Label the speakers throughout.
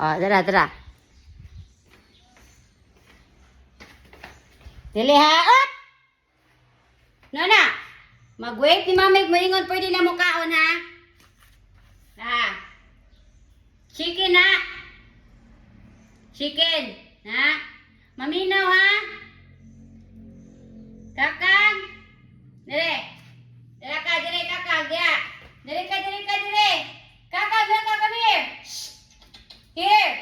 Speaker 1: Oh, tara, tara. Dili ha, up! Nona, mag-wait ni mami, maingon pwede na mo kaon ha. Ha. Chicken ha. Chicken, ha? Maminaw ha. Kakang. Dire. Dire ka, dire kakang, dia. Dire ka, dire ka, dire. Kakang, dire ka, come here. Here.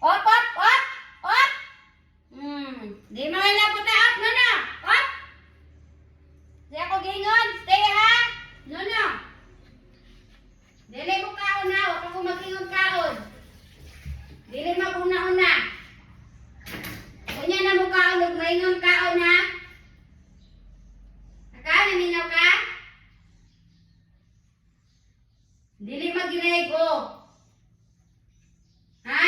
Speaker 1: Up, up, up, up. Di mo na puta up, Nona. Up. Di ako gingon. Stay ha. Nona. Dili mo kaon ha. Huwag ako mag-ingon kaon. Dili mag-una-una. Kunya na mo kaon. Huwag maingon kaon ha. Naka, naminaw ka? Dili mag-ginaygo. Ha?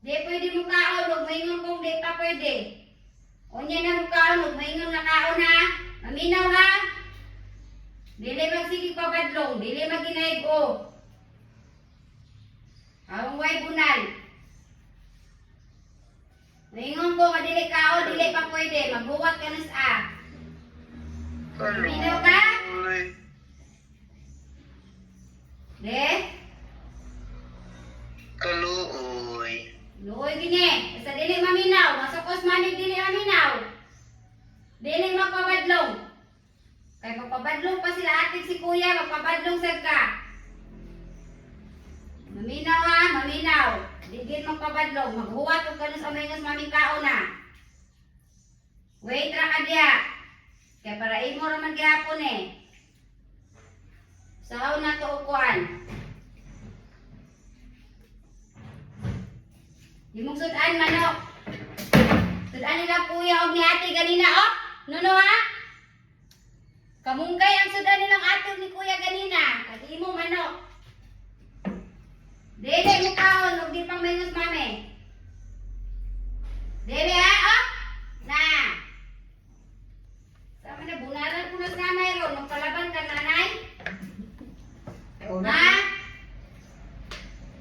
Speaker 1: Di pwede mo kaon. Huwag maingon kung di pa pwede. Kunya na mo kaon. Huwag maingon na kaon ha. Maminaw ha. Dili magsigig pabadlong, dili maginaygo. Awang way bunal. Maingon ko, madili kao, dili pa pwede. Magbuwat ka na sa A. Maminaw ka? De?
Speaker 2: Kaluoy.
Speaker 1: Luoy gini. Basta dili maminaw. Masukos manig dili maminaw. Dili magpabadlong. Kaya magpabadlong pa sila ating si kuya, magpabadlong sad ka. Maminaw ha, maminaw. Digin magpabadlong, maghuwat o kanus aminos maming kao na. Wait ra ka diya. Kaya para imo raman gihapon eh. Sahaw na to ukuan. Di mong sudan manok. Sudan nila kuya o ni ate ganina o. Nuno ha? Kamungkay ang sudan nilang ato ni kuya ganina. Kasi mo manok. Dede mo kaon. Huwag di pang mayos mami. Dede ha? Oh! Na! Sama na bunaran ko na sa nanay ron. Magpalaban ka nanay. Ha?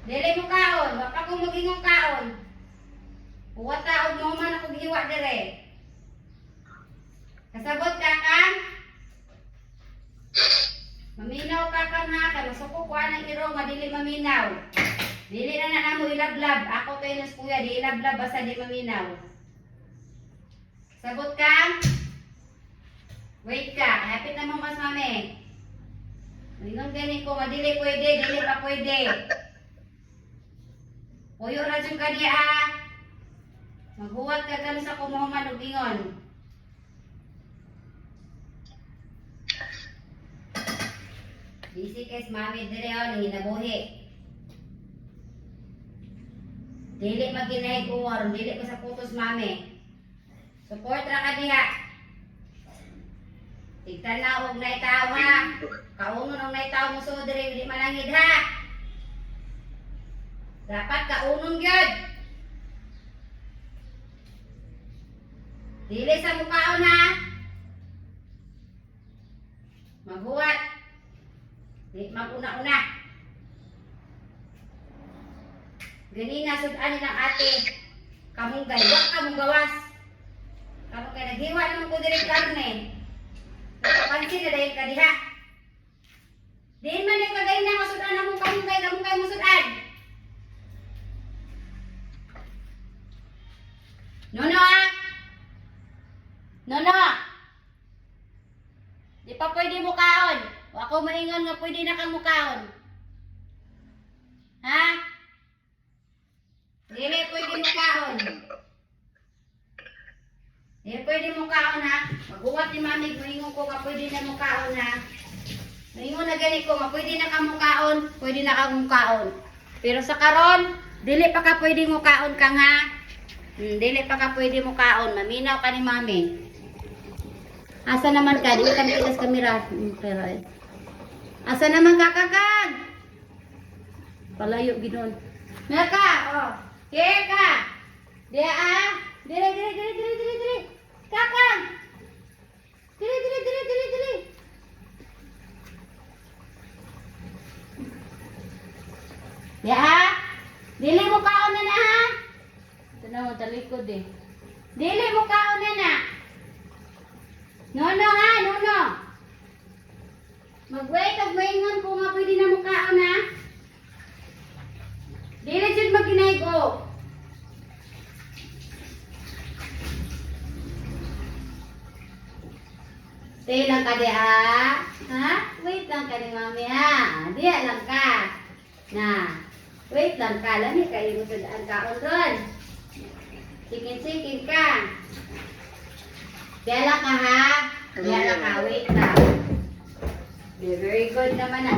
Speaker 1: Dede mo kaon. Wag ako magingong kaon. Huwag taog mo man ako giwa dire. Kasabot ka kang? Maminaw ka kang ha, kaya masuko ko ng iro, madili maminaw. Dili na na mo ilablab. Ako kayo nas kuya, di ilablab basta di maminaw. Sabot ka? Wait ka, hapit na mo mas mami. Mingon gani ko, madili pwede, dili pa pwede. Puyo ra jud ka diya ha. Maghuwat ka kano sa kumuhuman og ingon. Busy kay mami dire o hinabuhi. Dili maginay ko aron dili ko sa putos mami. Support ra ka diha. Tigtanaw og nay tawo ha. Kaunon og nay tawo mo so dire di malangid ha. Dapat kaunon gyud. Dili sa mukaon ha. Maghuwat. Di mag-una-una. Ganina sudan nilang ate. Kamunggay, wak kamong gawas. Kamu kay naghiwa naman ko diri karne. Pansin na dahil ka diha. Diin man yung kagay na masudan na mong kamunggay mo sudan. Nono ha? Nono! Di pa pwede mo kaon. O ako maingon nga pwede na kang mukaon. Ha? Dili pwede mukaon. Dili pwede mukaon ha. Mag-uwat ni mami, maingon ko nga pwede na mukaon ha. Maingon na gani ko nga pwede na kang mukaon. Pwede na kang mukaon. Pero sa karon, dili pa ka pwede mukaon kang ha. Dili pa ka pwede mukaon. Maminaw ka ni mami. Asa naman ka? Dili kami kita sa kamera. Pero eh. Asa naman ka, kakag? Palayo, ginon. Naka, oh. Here ka. Dia ah. Dire. Kakag. Dire. Ya, Dili mo kaon na ha? Ito na mo, talikod eh. Dili mo kaon na. Nono ha, nono. Mag-wait og maingon ko nga pwede na mo kaon ha. Dili jud maginaygo. Stay lang ka diha. Ha? Wait lang ka ni mami ha. Diha lang ka. Na. Wait lang ka. Lami kayo mo ang kaon ron. Sikin-sikin ka. Diha lang ka ha. Diha lang ka. Wait lang. Very good naman na.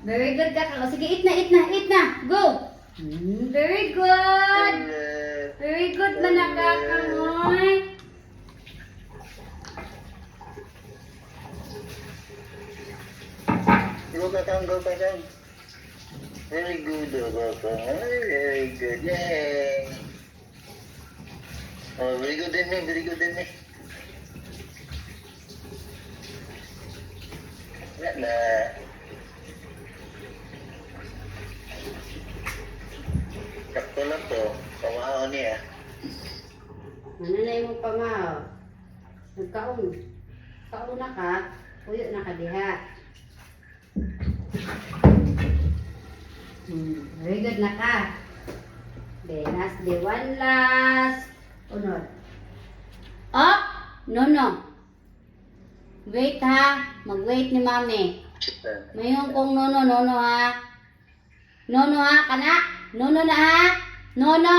Speaker 1: Very good ka. O, sige, eat na. Go. Very good. Very good man nakakamoy.
Speaker 2: Go ka kang. Very good, very good. Yay! Oh, very good din eh. Na. Sakto lang to. Pamahaw niya.
Speaker 1: Ano na yung pamaw? Nagkaon. Kaon na ka. Puyo na ka diha. Very good na ka. Okay, last day. One last. Unod. Up. No. Wait ha. Mag-wait ni mami. Mayroon kong nono ha. Nono ha, kana? Nono na ha? Nono.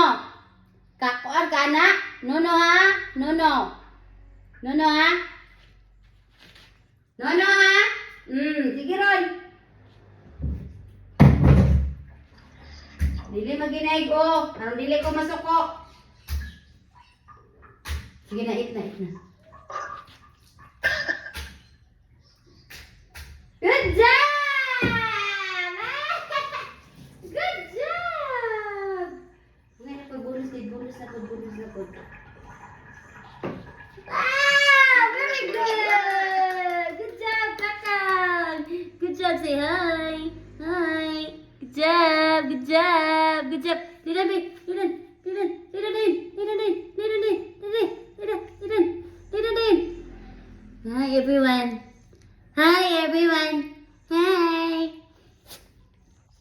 Speaker 1: Kakuan ka na? Nono ha? Nono. Nono ha? Nono ha? Sige ron. Dili maginaygo. Aron dili ko masuko. Sige na, eat na.